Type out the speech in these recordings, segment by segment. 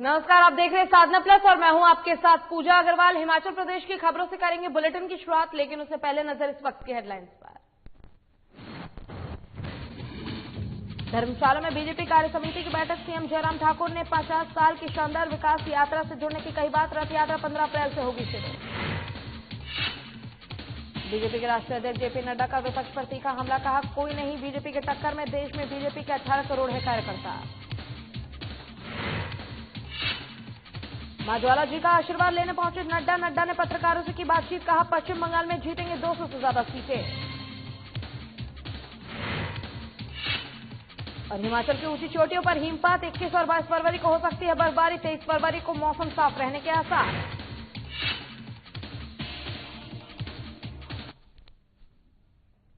नमस्कार, आप देख रहे हैं साधना प्लस और मैं हूं आपके साथ पूजा अग्रवाल। हिमाचल प्रदेश की खबरों से करेंगे बुलेटिन की शुरुआत, लेकिन उससे पहले नजर इस वक्त की हेडलाइंस पर। धर्मशाला में बीजेपी कार्य समिति की बैठक। सीएम जयराम ठाकुर ने 50 साल की शानदार विकास यात्रा से जुड़ने की कही बात। रथ यात्रा 15 अप्रैल से होगी शुरू। बीजेपी के राष्ट्रीय अध्यक्ष जेपी नड्डा का विपक्ष पर तीखा हमला। कहा, कोई नहीं बीजेपी के टक्कर में, देश में बीजेपी के 18 करोड़ है कार्यकर्ता। मां ज्वाला जी का आशीर्वाद लेने पहुंचे नड्डा ने पत्रकारों से की बातचीत। कहा, पश्चिम बंगाल में जीतेंगे 200 से ज्यादा सीटें। और हिमाचल की ऊंची चोटियों पर हिमपात। 21 और 22 फरवरी को हो सकती है बर्फबारी। 23 फरवरी को मौसम साफ रहने के आसार।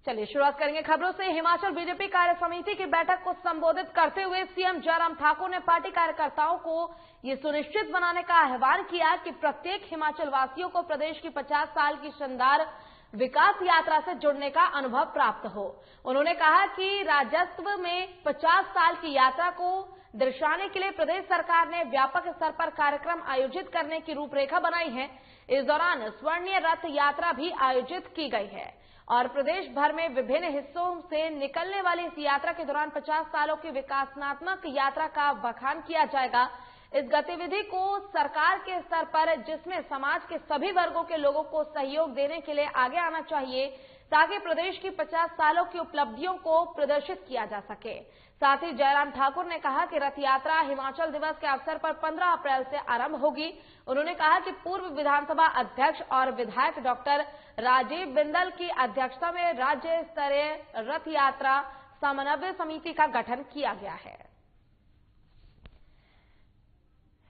चलिए शुरुआत करेंगे खबरों से। हिमाचल बीजेपी कार्य समिति की बैठक को संबोधित करते हुए सीएम जयराम ठाकुर ने पार्टी कार्यकर्ताओं को ये सुनिश्चित बनाने का आह्वान किया कि प्रत्येक हिमाचल वासियों को प्रदेश की 50 साल की शानदार विकास यात्रा से जुड़ने का अनुभव प्राप्त हो। उन्होंने कहा कि राजस्व में 50 साल की यात्रा को दर्शाने के लिए प्रदेश सरकार ने व्यापक स्तर पर कार्यक्रम आयोजित करने की रूपरेखा बनाई है। इस दौरान स्वर्णीय रथ यात्रा भी आयोजित की गई है और प्रदेश भर में विभिन्न हिस्सों से निकलने वाली इस यात्रा के दौरान 50 सालों की विकासात्मक यात्रा का बखान किया जाएगा। इस गतिविधि को सरकार के स्तर पर, जिसमें समाज के सभी वर्गों के लोगों को सहयोग देने के लिए आगे आना चाहिए, ताकि प्रदेश की 50 सालों की उपलब्धियों को प्रदर्शित किया जा सके। साथ ही जयराम ठाकुर ने कहा कि रथ यात्रा हिमाचल दिवस के अवसर पर 15 अप्रैल से आरंभ होगी। उन्होंने कहा कि पूर्व विधानसभा अध्यक्ष और विधायक डॉक्टर राजीव बिंदल की अध्यक्षता में राज्य स्तरीय रथ यात्रा समन्वय समिति का गठन किया गया है।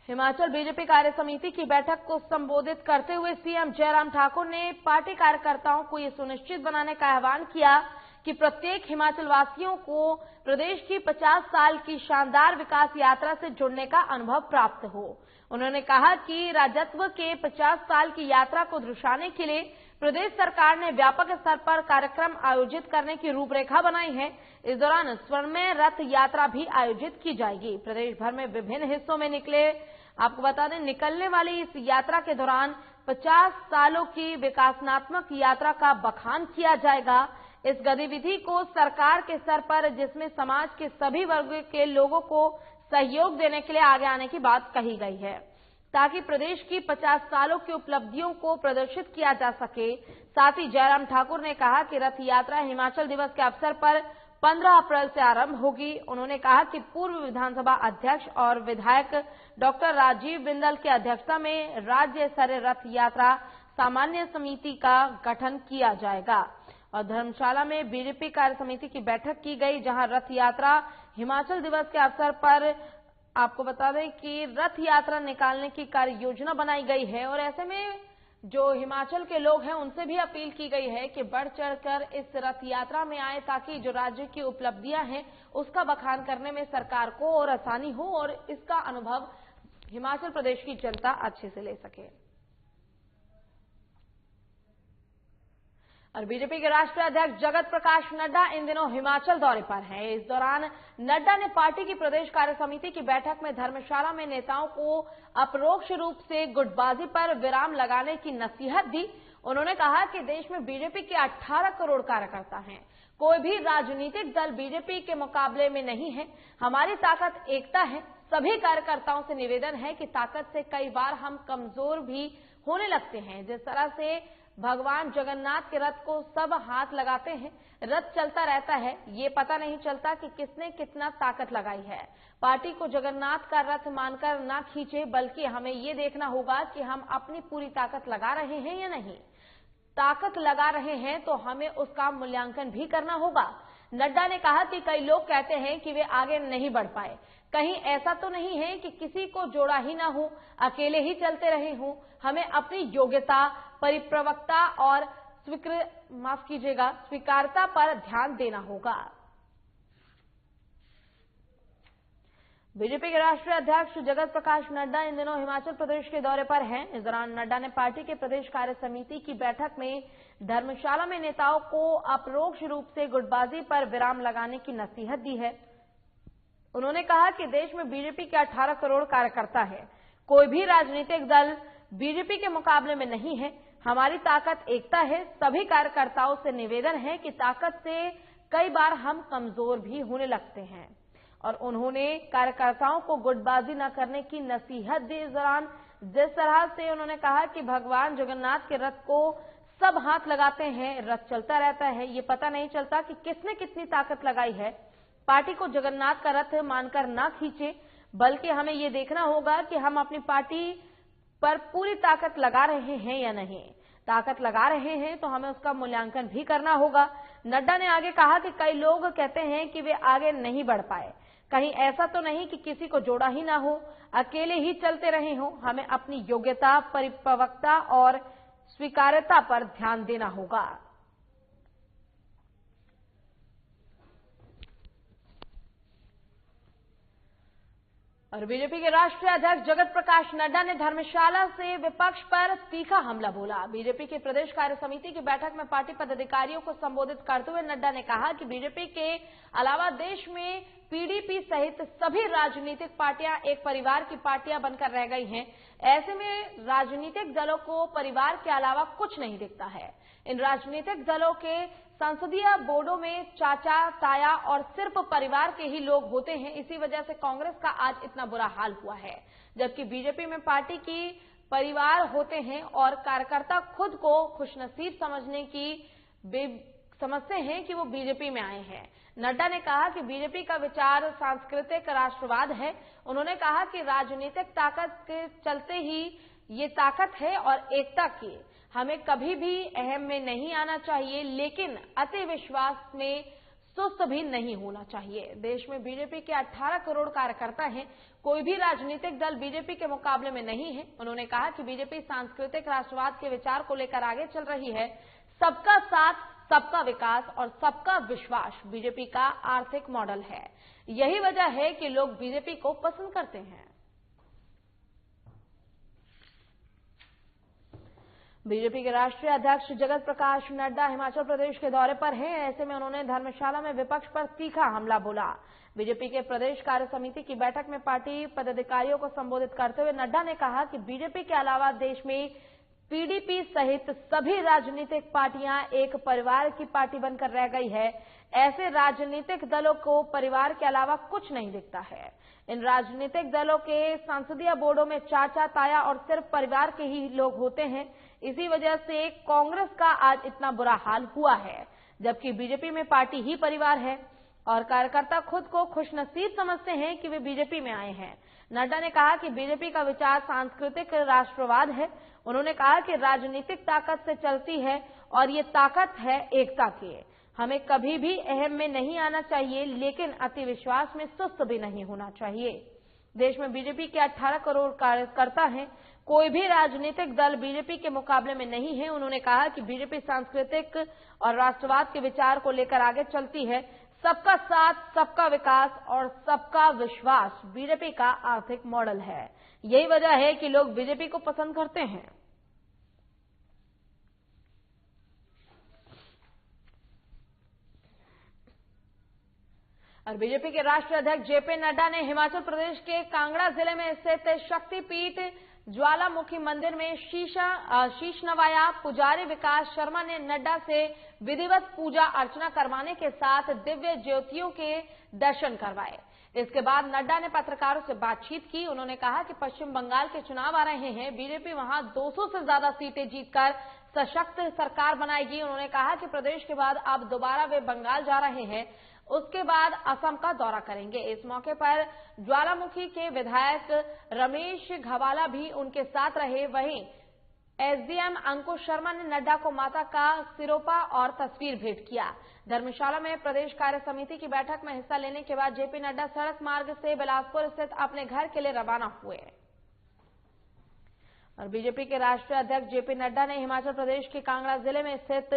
हिमाचल बीजेपी कार्य समिति की बैठक को संबोधित करते हुए सीएम जयराम ठाकुर ने पार्टी कार्यकर्ताओं को ये सुनिश्चित बनाने का आह्वान किया कि प्रत्येक हिमाचल वासियों को प्रदेश की 50 साल की शानदार विकास यात्रा से जुड़ने का अनुभव प्राप्त हो। उन्होंने कहा कि राजस्व के 50 साल की यात्रा को दर्शाने के लिए प्रदेश सरकार ने व्यापक स्तर पर कार्यक्रम आयोजित करने की रूपरेखा बनाई है। इस दौरान स्वर्णमय रथ यात्रा भी आयोजित की जाएगी। प्रदेश भर में विभिन्न हिस्सों में आपको बता दें, निकलने वाली इस यात्रा के दौरान 50 सालों की विकासात्मक यात्रा का बखान किया जाएगा। इस गतिविधि को सरकार के स्तर पर, जिसमें समाज के सभी वर्ग के लोगों को सहयोग देने के लिए आगे आने की बात कही गई है, ताकि प्रदेश की 50 सालों की उपलब्धियों को प्रदर्शित किया जा सके। साथ ही जयराम ठाकुर ने कहा कि रथ यात्रा हिमाचल दिवस के अवसर पर 15 अप्रैल से आरंभ होगी। उन्होंने कहा कि पूर्व विधानसभा अध्यक्ष और विधायक डॉक्टर राजीव बिंदल की अध्यक्षता में राज्य स्तरीय रथ यात्रा सामान्य समिति का गठन किया जाएगा। और धर्मशाला में बीजेपी कार्य समिति की बैठक की गई, जहां रथ यात्रा हिमाचल दिवस के अवसर पर आपको बता दें कि रथ यात्रा निकालने की कार्य योजना बनाई गई है। और ऐसे में जो हिमाचल के लोग हैं उनसे भी अपील की गई है कि बढ़ चढ़कर इस रथ यात्रा में आए, ताकि जो राज्य की उपलब्धियां हैं उसका बखान करने में सरकार को और आसानी हो और इसका अनुभव हिमाचल प्रदेश की जनता अच्छे से ले सके। और बीजेपी के राष्ट्रीय अध्यक्ष जगत प्रकाश नड्डा इन दिनों हिमाचल दौरे पर हैं। इस दौरान नड्डा ने पार्टी की प्रदेश कार्य समिति की बैठक में धर्मशाला में नेताओं को अपरोक्ष रूप से गुटबाजी पर विराम लगाने की नसीहत दी। उन्होंने कहा कि देश में बीजेपी के 18 करोड़ कार्यकर्ता हैं। कोई भी राजनीतिक दल बीजेपी के मुकाबले में नहीं है। हमारी ताकत एकता है। सभी कार्यकर्ताओं से निवेदन है कि ताकत से कई बार हम कमजोर भी होने लगते हैं। जिस तरह से भगवान जगन्नाथ के रथ को सब हाथ लगाते हैं, रथ चलता रहता है, ये पता नहीं चलता कि किसने कितना ताकत लगाई है। पार्टी को जगन्नाथ का रथ मानकर ना खींचे, बल्कि हमें ये देखना होगा कि हम अपनी पूरी ताकत लगा रहे हैं या नहीं। ताकत लगा रहे हैं तो हमें उसका मूल्यांकन भी करना होगा। नड्डा ने कहा कि कई लोग कहते हैं कि वे आगे नहीं बढ़ पाए। कहीं ऐसा तो नहीं है कि किसी को जोड़ा ही ना हो, अकेले ही चलते रहे हों। हमें अपनी योग्यता, परिपक्वता और स्वीकार्यता पर ध्यान देना होगा। बीजेपी के राष्ट्रीय अध्यक्ष जगत प्रकाश नड्डा इन दिनों हिमाचल प्रदेश के दौरे पर हैं। इस दौरान नड्डा ने पार्टी के प्रदेश कार्य समिति की बैठक में धर्मशाला में नेताओं को अपरोक्ष रूप से गुटबाजी पर विराम लगाने की नसीहत दी है। उन्होंने कहा कि देश में बीजेपी के 18 करोड़ कार्यकर्ता है। कोई भी राजनीतिक दल बीजेपी के मुकाबले में नहीं है। हमारी ताकत एकता है। सभी कार्यकर्ताओं से निवेदन है कि ताकत से कई बार हम कमजोर भी होने लगते हैं। और उन्होंने कार्यकर्ताओं को गुटबाजी न करने की नसीहत दी। इस दौरान जिस तरह से उन्होंने कहा कि भगवान जगन्नाथ के रथ को सब हाथ लगाते हैं, रथ चलता रहता है, ये पता नहीं चलता कि किसने कितनी ताकत लगाई है। पार्टी को जगन्नाथ का रथ मानकर ना खींचे, बल्कि हमें ये देखना होगा कि हम अपनी पार्टी पर पूरी ताकत लगा रहे हैं या नहीं। ताकत लगा रहे हैं तो हमें उसका मूल्यांकन भी करना होगा। नड्डा ने आगे कहा कि कई लोग कहते हैं कि वे आगे नहीं बढ़ पाए। कहीं ऐसा तो नहीं कि किसी को जोड़ा ही ना हो, अकेले ही चलते रहे हो। हमें अपनी योग्यता, परिपक्वता और स्वीकार्यता पर ध्यान देना होगा। और बीजेपी के राष्ट्रीय अध्यक्ष जगत प्रकाश नड्डा ने धर्मशाला से विपक्ष पर तीखा हमला बोला। बीजेपी की प्रदेश कार्य समिति की बैठक में पार्टी पदाधिकारियों को संबोधित करते हुए नड्डा ने कहा कि बीजेपी के अलावा देश में पीडीपी सहित सभी राजनीतिक पार्टियां एक परिवार की पार्टियां बनकर रह गई हैं। ऐसे में राजनीतिक दलों को परिवार के अलावा कुछ नहीं दिखता है। इन राजनीतिक दलों के संसदीय बोर्डों में चाचा, ताया और सिर्फ परिवार के ही लोग होते हैं। इसी वजह से कांग्रेस का आज इतना बुरा हाल हुआ है। जबकि बीजेपी में पार्टी की परिवार होते हैं और कार्यकर्ता खुद को खुशनसीब समझते हैं कि वो बीजेपी में आए हैं। नड्डा ने कहा कि बीजेपी का विचार सांस्कृतिक राष्ट्रवाद है। उन्होंने कहा कि राजनीतिक ताकत के चलते ही ये ताकत है और एकता की। हमें कभी भी अहम में नहीं आना चाहिए, लेकिन अति विश्वास में सुस्त भी नहीं होना चाहिए। देश में बीजेपी के 18 करोड़ कार्यकर्ता हैं। कोई भी राजनीतिक दल बीजेपी के मुकाबले में नहीं है। उन्होंने कहा कि बीजेपी सांस्कृतिक राष्ट्रवाद के विचार को लेकर आगे चल रही है। सबका साथ, सबका विकास और सबका विश्वास बीजेपी का आर्थिक मॉडल है। यही वजह है कि लोग बीजेपी को पसंद करते हैं। बीजेपी के राष्ट्रीय अध्यक्ष जगत प्रकाश नड्डा हिमाचल प्रदेश के दौरे पर हैं। ऐसे में उन्होंने धर्मशाला में विपक्ष पर तीखा हमला बोला। बीजेपी के प्रदेश कार्य समिति की बैठक में पार्टी पदाधिकारियों को संबोधित करते हुए नड्डा ने कहा कि बीजेपी के अलावा देश में पीडीपी सहित सभी राजनीतिक पार्टियां एक परिवार की पार्टी बनकर रह गई है। ऐसे राजनीतिक दलों को परिवार के अलावा कुछ नहीं दिखता है। इन राजनीतिक दलों के संसदीय बोर्डों में चाचा, ताया और सिर्फ परिवार के ही लोग होते हैं। इसी वजह से कांग्रेस का आज इतना बुरा हाल हुआ है। जबकि बीजेपी में पार्टी ही परिवार है और कार्यकर्ता खुद को खुशनसीब समझते हैं कि वे बीजेपी में आए हैं। नड्डा ने कहा कि बीजेपी का विचार सांस्कृतिक राष्ट्रवाद है। उन्होंने कहा कि राजनीतिक ताकत से चलती है और ये ताकत है एकता की। हमें कभी भी अहम में नहीं आना चाहिए, लेकिन अति विश्वास में सुस्त भी नहीं होना चाहिए। देश में बीजेपी के 18 करोड़ कार्यकर्ता हैं। कोई भी राजनीतिक दल बीजेपी के मुकाबले में नहीं है। उन्होंने कहा कि बीजेपी सांस्कृतिक और राष्ट्रवाद के विचार को लेकर आगे चलती है। सबका साथ, सबका विकास और सबका विश्वास बीजेपी का आर्थिक मॉडल है। यही वजह है कि लोग बीजेपी को पसंद करते हैं। और बीजेपी के राष्ट्रीय अध्यक्ष जेपी नड्डा ने हिमाचल प्रदेश के कांगड़ा जिले में स्थित शक्तिपीठ ज्वालामुखी मंदिर में शीश नवाया। पुजारी विकास शर्मा ने नड्डा से विधिवत पूजा अर्चना करवाने के साथ दिव्य ज्योतियों के दर्शन करवाए। इसके बाद नड्डा ने पत्रकारों से बातचीत की। उन्होंने कहा कि पश्चिम बंगाल के चुनाव आ रहे हैं। बीजेपी वहां 200 से ज्यादा सीटें जीतकर सशक्त सरकार बनाएगी। उन्होंने कहा कि प्रदेश के बाद अब दोबारा वे बंगाल जा रहे हैं, उसके बाद असम का दौरा करेंगे। इस मौके पर ज्वालामुखी के विधायक रमेश घवाला भी उनके साथ रहे। वहीं एसडीएम अंकुश शर्मा ने नड्डा को माता का सिरोपा और तस्वीर भेंट किया। धर्मशाला में प्रदेश कार्य समिति की बैठक में हिस्सा लेने के बाद जेपी नड्डा सड़क मार्ग से बिलासपुर स्थित अपने घर के लिए रवाना हुए। और बीजेपी के राष्ट्रीय अध्यक्ष जेपी नड्डा ने हिमाचल प्रदेश के कांगड़ा जिले में स्थित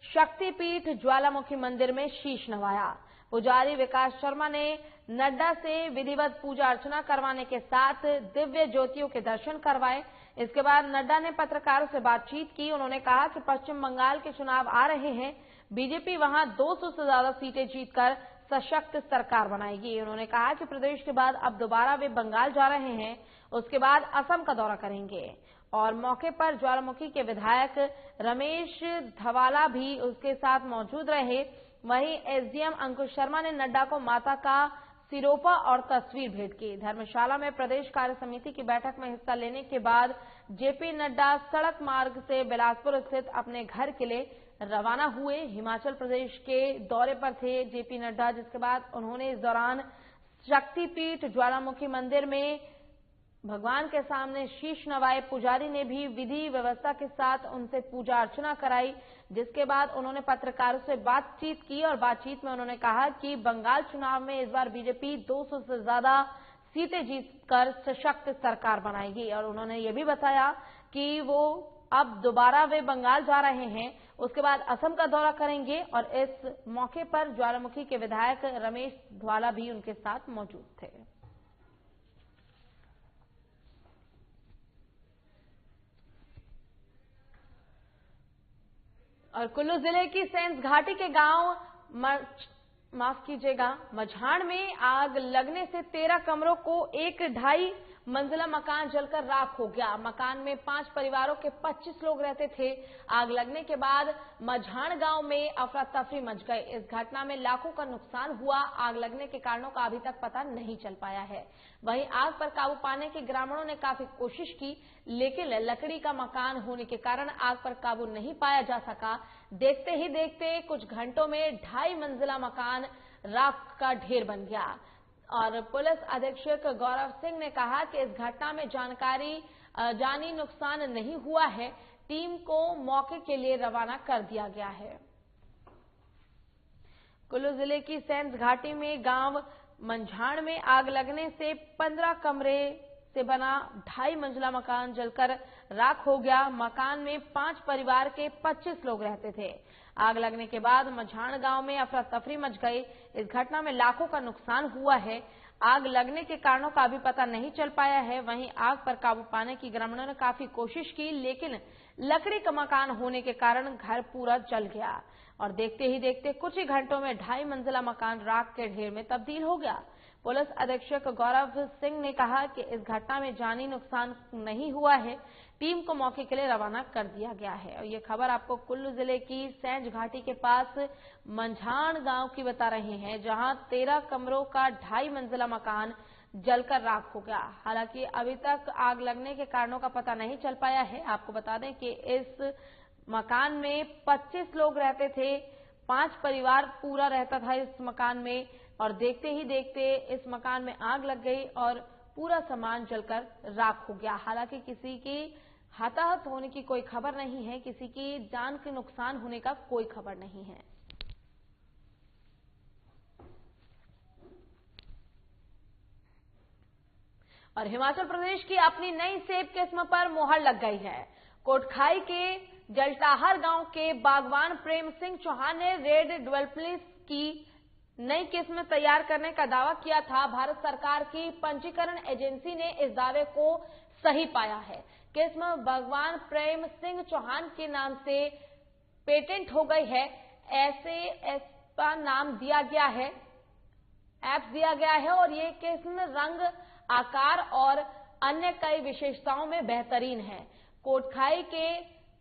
शक्तिपीठ ज्वालामुखी मंदिर में शीश नवाया। पुजारी विकास शर्मा ने नड्डा से विधिवत पूजा अर्चना करवाने के साथ दिव्य ज्योतियों के दर्शन करवाए। इसके बाद नड्डा ने पत्रकारों से बातचीत की। उन्होंने कहा कि पश्चिम बंगाल के चुनाव आ रहे हैं। बीजेपी वहां 200 से ज्यादा सीटें जीतकर सशक्त सरकार बनाएगी। उन्होंने कहा कि प्रदेश के बाद अब दोबारा वे बंगाल जा रहे हैं, उसके बाद असम का दौरा करेंगे और मौके पर ज्वालामुखी के विधायक रमेश धवाला भी उसके साथ मौजूद रहे। वहीं एसडीएम अंकुश शर्मा ने नड्डा को माता का सिरोपा और तस्वीर भेंट की। धर्मशाला में प्रदेश कार्य समिति की बैठक में हिस्सा लेने के बाद जेपी नड्डा सड़क मार्ग से बिलासपुर स्थित अपने घर के लिए रवाना हुए। हिमाचल प्रदेश के दौरे पर थे जेपी नड्डा, जिसके बाद उन्होंने इस दौरान शक्तिपीठ ज्वालामुखी मंदिर में भगवान के सामने शीश नवाए। पुजारी ने भी विधि व्यवस्था के साथ उनसे पूजा अर्चना कराई, जिसके बाद उन्होंने पत्रकारों से बातचीत की और बातचीत में उन्होंने कहा कि बंगाल चुनाव में इस बार बीजेपी 200 से ज्यादा सीटें जीतकर सशक्त सरकार बनाएगी। और उन्होंने ये भी बताया कि वो अब दोबारा वे बंगाल जा रहे हैं, उसके बाद असम का दौरा करेंगे और इस मौके पर ज्वालामुखी के विधायक रमेश धवाला भी उनके साथ मौजूद थे। और कुल्लू जिले की सेंस घाटी के गांव मझाड़ में आग लगने से 13 कमरों को एक 2.5 मंजिला मकान जलकर राख हो गया। मकान में 5 परिवारों के 25 लोग रहते थे। आग लगने के बाद मझाड़ गांव में अफरा तफरी मच गई। इस घटना में लाखों का नुकसान हुआ। आग लगने के कारणों का अभी तक पता नहीं चल पाया है। वहीं आग पर काबू पाने की ग्रामीणों ने काफी कोशिश की, लेकिन लकड़ी का मकान होने के कारण आग पर काबू नहीं पाया जा सका। देखते ही देखते कुछ घंटों में 2.5 मंजिला मकान राख का ढेर बन गया। और पुलिस अधीक्षक गौरव सिंह ने कहा कि इस घटना में जानी नुकसान नहीं हुआ है। टीम को मौके के लिए रवाना कर दिया गया है। कुल्लू जिले की सेंस घाटी में गांव मंझाड़ में आग लगने से 15 कमरे से बना 2.5 मंजिला मकान जलकर राख हो गया। मकान में 5 परिवार के 25 लोग रहते थे। आग लगने के बाद मझाड़ गांव में अफरा तफरी मच गई। इस घटना में लाखों का नुकसान हुआ है। आग लगने के कारणों का अभी पता नहीं चल पाया है। वहीं आग पर काबू पाने की ग्रामीणों ने काफी कोशिश की, लेकिन लकड़ी का मकान होने के कारण घर पूरा जल गया और देखते ही देखते कुछ ही घंटों में 2.5 मंजिला मकान राख के ढेर में तब्दील हो गया। पुलिस अधीक्षक गौरव सिंह ने कहा कि इस घटना में जानी नुकसान नहीं हुआ है। टीम को मौके के लिए रवाना कर दिया गया है। और ये खबर आपको कुल्लू जिले की सेंज घाटी के पास मंझाड़ गांव की बता रहे हैं, जहां 13 कमरों का 2.5 मंजिला मकान जलकर राख हो गया। हालांकि अभी तक आग लगने के कारणों का पता नहीं चल पाया है। आपको बता दें कि इस मकान में 25 लोग रहते थे, 5 परिवार पूरा रहता था इस मकान में और देखते ही देखते इस मकान में आग लग गई और पूरा सामान जलकर राख हो गया। हालांकि किसी की हताहत होने की कोई खबर नहीं है, किसी की जान के नुकसान होने का कोई खबर नहीं है। और हिमाचल प्रदेश की अपनी नई सेब किस्म पर मोहर लग गई है। कोटखाई के जलटाहर गांव के बागवान प्रेम सिंह चौहान ने रेड डेवलपर्स की नई किस्म तैयार करने का दावा किया था। भारत सरकार की पंजीकरण एजेंसी ने इस दावे को सही पाया है। किस्म बागवान प्रेम सिंह चौहान के नाम से पेटेंट हो गई है। ऐसे इसका नाम दिया गया है, ऐप दिया गया है और ये किस्म रंग, आकार और अन्य कई विशेषताओं में बेहतरीन है। कोटखाई के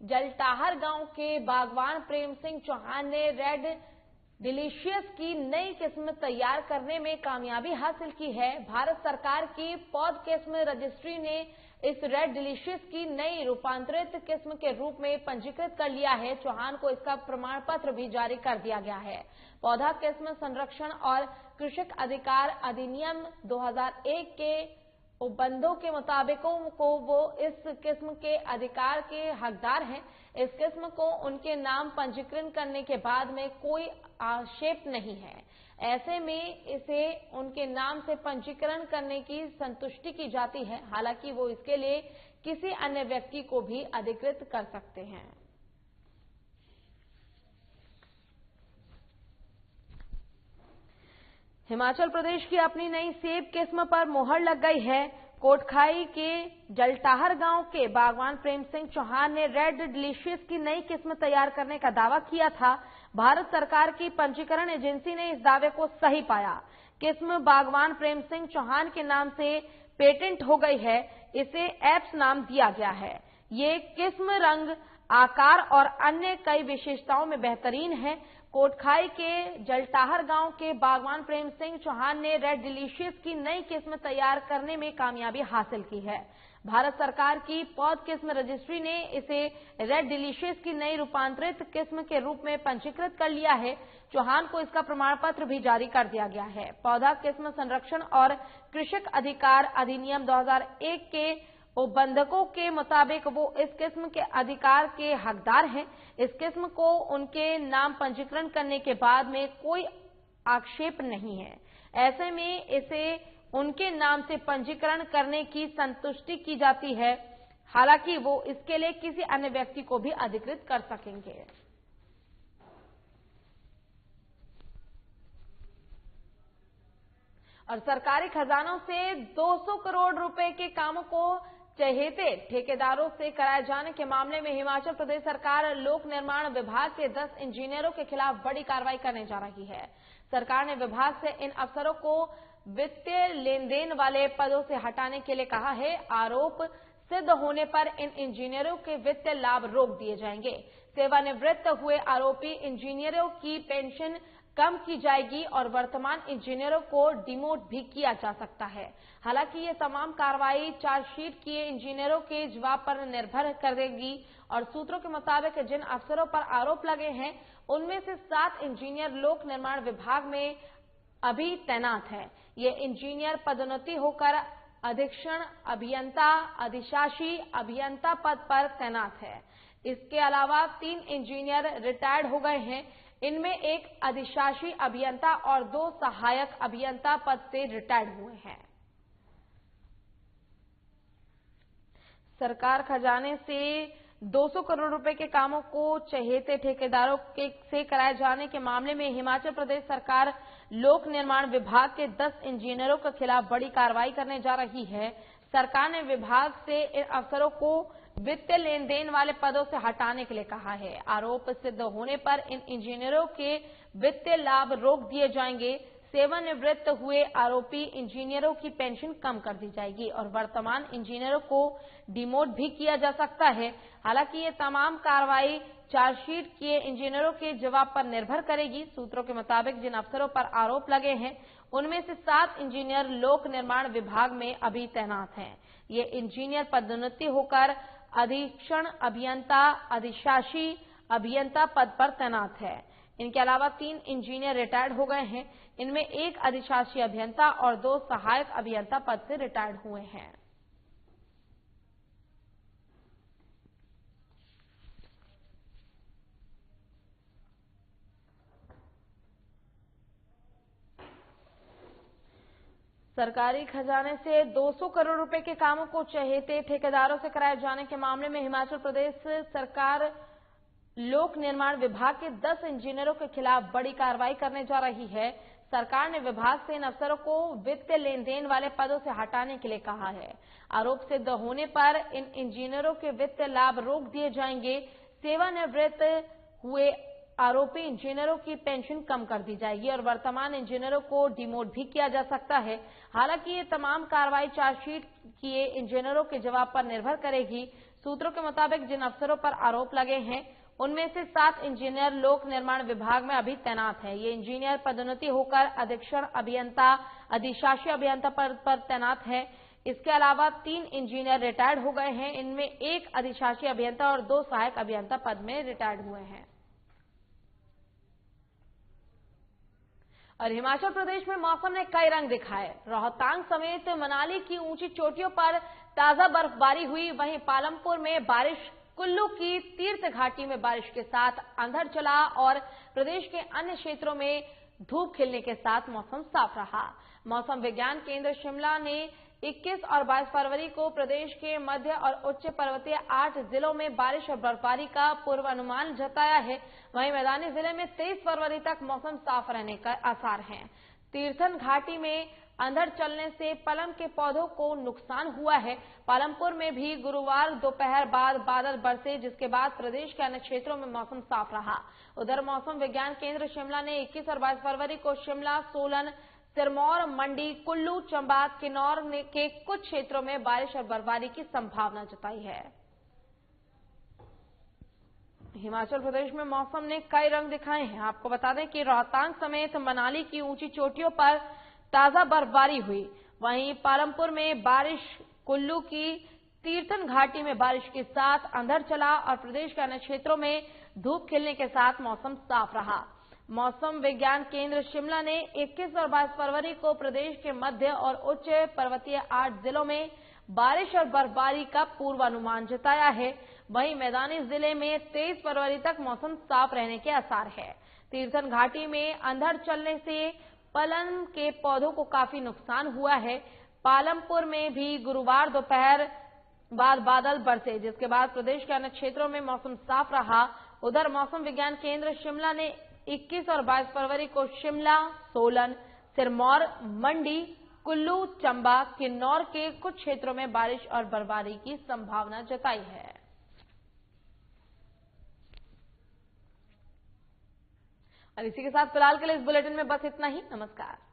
जलटाहर गांव के बागवान प्रेम सिंह चौहान ने रेड डिलीशियस की नई किस्म तैयार करने में कामयाबी हासिल की है। भारत सरकार की पौध किस्म रजिस्ट्री ने इस रेड डिलीशियस की नई रूपांतरित किस्म के रूप में पंजीकृत कर लिया है। चौहान को इसका प्रमाण पत्र भी जारी कर दिया गया है। पौधा किस्म संरक्षण और कृषक अधिकार अधिनियम 2001 के उपबंधों के मुताबिक को वो इस किस्म के अधिकार के हकदार हैं। इस किस्म को उनके नाम पंजीकरण करने के बाद में कोई आक्षेप नहीं है। ऐसे में इसे उनके नाम से पंजीकरण करने की संतुष्टि की जाती है। हालांकि वो इसके लिए किसी अन्य व्यक्ति को भी अधिकृत कर सकते हैं। हिमाचल प्रदेश की अपनी नई सेब किस्म पर मोहर लग गई है। कोटखाई के जलटाहर गांव के बागवान प्रेम सिंह चौहान ने रेड डिलीशियस की नई किस्म तैयार करने का दावा किया था। भारत सरकार की पंजीकरण एजेंसी ने इस दावे को सही पाया। किस्म बागवान प्रेम सिंह चौहान के नाम से पेटेंट हो गई है। इसे एप्स नाम दिया गया है। ये किस्म रंग, आकार और अन्य कई विशेषताओं में बेहतरीन है। कोटखाई के जलटाहर गांव के बागवान प्रेम सिंह चौहान ने रेड डिलीशियस की नई किस्म तैयार करने में कामयाबी हासिल की है। भारत सरकार की पौध किस्म रजिस्ट्री ने इसे रेड डिलीशियस की नई रूपांतरित किस्म के रूप में पंजीकृत कर लिया है। चौहान को इसका प्रमाण पत्र भी जारी कर दिया गया है। पौधा किस्म संरक्षण और कृषक अधिकार अधिनियम 2001 के उपबंधकों के मुताबिक वो इस किस्म के अधिकार के हकदार हैं। इस किस्म को उनके नाम पंजीकरण करने के बाद में कोई आक्षेप नहीं है। ऐसे में इसे उनके नाम से पंजीकरण करने की संतुष्टि की जाती है। हालांकि वो इसके लिए किसी अन्य व्यक्ति को भी अधिकृत कर सकेंगे। और सरकारी खजानों से 200 करोड़ रुपए के कामों को चहेते ठेकेदारों से कराए जाने के मामले में हिमाचल प्रदेश सरकार लोक निर्माण विभाग के 10 इंजीनियरों के खिलाफ बड़ी कार्रवाई करने जा रही है। सरकार ने विभाग से इन अफसरों को वित्तीय लेन देन वाले पदों से हटाने के लिए कहा है। आरोप सिद्ध होने पर इन इंजीनियरों के वित्तीय लाभ रोक दिए जाएंगे। सेवानिवृत्त हुए आरोपी इंजीनियरों की पेंशन कम की जाएगी और वर्तमान इंजीनियरों को डिमोट भी किया जा सकता है। हालांकि ये तमाम कार्रवाई चार्जशीट किए इंजीनियरों के जवाब पर निर्भर करेगी और सूत्रों के मुताबिक जिन अफसरों पर आरोप लगे हैं उनमें से 7 इंजीनियर लोक निर्माण विभाग में अभी तैनात हैं। ये इंजीनियर पदोन्नति होकर अधीक्षण अभियंता, अधिशासी अभियंता पद पर तैनात है। इसके अलावा 3 इंजीनियर रिटायर्ड हो गए हैं। इनमें एक अधिशासी अभियंता और 2 सहायक अभियंता पद से रिटायर्ड हुए हैं। सरकार खजाने से 200 करोड़ रुपए के कामों को चहेते ठेकेदारों से कराए जाने के मामले में हिमाचल प्रदेश सरकार लोक निर्माण विभाग के 10 इंजीनियरों के खिलाफ बड़ी कार्रवाई करने जा रही है। सरकार ने विभाग से इन अफसरों को वित्तीय लेन देन वाले पदों से हटाने के लिए कहा है। आरोप सिद्ध होने पर इन इंजीनियरों के वित्तीय लाभ रोक दिए जाएंगे। सेवानिवृत्त हुए आरोपी इंजीनियरों की पेंशन कम कर दी जाएगी और वर्तमान इंजीनियरों को डिमोट भी किया जा सकता है। हालांकि ये तमाम कार्रवाई चार्जशीट किए इंजीनियरों के जवाब पर निर्भर करेगी। सूत्रों के मुताबिक जिन अफसरों पर आरोप लगे हैं उनमें से 7 इंजीनियर लोक निर्माण विभाग में अभी तैनात हैं। ये इंजीनियर पदोन्नति होकर अधीक्षण अभियंता, अधिशासी अभियंता पद पर तैनात है। इनके अलावा 3 इंजीनियर रिटायर्ड हो गए हैं। इनमें एक अधिशासी अभियंता और 2 सहायक अभियंता पद से रिटायर्ड हुए हैं। सरकारी खजाने से 200 करोड़ रुपए के कामों को चहेते ठेकेदारों से कराए जाने के मामले में हिमाचल प्रदेश सरकार लोक निर्माण विभाग के 10 इंजीनियरों के खिलाफ बड़ी कार्रवाई करने जा रही है। सरकार ने विभाग से इन अफसरों को वित्तीय लेन देन वाले पदों से हटाने के लिए कहा है। आरोप सिद्ध होने पर इन इंजीनियरों के वित्तीय लाभ रोक दिए जाएंगे। सेवानिवृत्त हुए आरोपी इंजीनियरों की पेंशन कम कर दी जाएगी और वर्तमान इंजीनियरों को डिमोट भी किया जा सकता है। हालांकि ये तमाम कार्रवाई चार्जशीट किए इंजीनियरों के जवाब पर निर्भर करेगी। सूत्रों के मुताबिक जिन अफसरों पर आरोप लगे हैं उनमें से 7 इंजीनियर लोक निर्माण विभाग में अभी तैनात हैं। ये इंजीनियर पदोन्नति होकर अधीक्षण अभियंता, अधिशासी अभियंता पद पर तैनात है। इसके अलावा 3 इंजीनियर रिटायर्ड हो गए हैं। इनमें एक अधिशासी अभियंता और 2 सहायक अभियंता पद में रिटायर्ड हुए हैं। और हिमाचल प्रदेश में मौसम ने कई रंग दिखाए। रोहतांग समेत मनाली की ऊंची चोटियों पर ताजा बर्फबारी हुई। वहीं पालमपुर में बारिश, कुल्लू की तीर्थ घाटी में बारिश के साथ अंधड़ चला और प्रदेश के अन्य क्षेत्रों में धूप खिलने के साथ मौसम साफ रहा। मौसम विज्ञान केंद्र शिमला ने 21 और 22 फरवरी को प्रदेश के मध्य और उच्च पर्वतीय 8 जिलों में बारिश और बर्फबारी का पूर्वानुमान जताया है। वहीं मैदानी जिले में 23 फरवरी तक मौसम साफ रहने का आसार हैं। तीर्थन घाटी में अंधड़ चलने से पलम के पौधों को नुकसान हुआ है। पालमपुर में भी गुरुवार दोपहर बाद बादल बरसे, जिसके बाद प्रदेश के अन्य क्षेत्रों में मौसम साफ रहा। उधर मौसम विज्ञान केंद्र शिमला ने 21 और 22 फरवरी को शिमला, सोलन, सिरमौर, मंडी, कुल्लू, चंबा, किन्नौर के कुछ क्षेत्रों में बारिश और बर्फबारी की संभावना जताई है। हिमाचल प्रदेश में मौसम ने कई रंग दिखाए हैं। आपको बता दें कि रोहतांग समेत मनाली की ऊंची चोटियों पर ताजा बर्फबारी हुई। वहीं पालमपुर में बारिश, कुल्लू की तीर्थन घाटी में बारिश के साथ अंधड़ चला और प्रदेश के अन्य क्षेत्रों में धूप खिलने के साथ मौसम साफ रहा। मौसम विज्ञान केंद्र शिमला ने 21 और 22 फरवरी को प्रदेश के मध्य और उच्च पर्वतीय 8 जिलों में बारिश और बर्फबारी का पूर्वानुमान जताया है। वहीं मैदानी जिले में 23 फरवरी तक मौसम साफ रहने के आसार है। तीर्थन घाटी में अंधड़ चलने से पलम के पौधों को काफी नुकसान हुआ है। पालमपुर में भी गुरुवार दोपहर बाद बादल बरसे, जिसके बाद प्रदेश के अन्य क्षेत्रों में मौसम साफ रहा। उधर मौसम विज्ञान केंद्र शिमला ने 21 और 22 फरवरी को शिमला, सोलन, सिरमौर, मंडी, कुल्लू, चंबा, किन्नौर के कुछ क्षेत्रों में बारिश और बर्फबारी की संभावना जताई है। और इसी के साथ फिलहाल के लिए इस बुलेटिन में बस इतना ही। नमस्कार।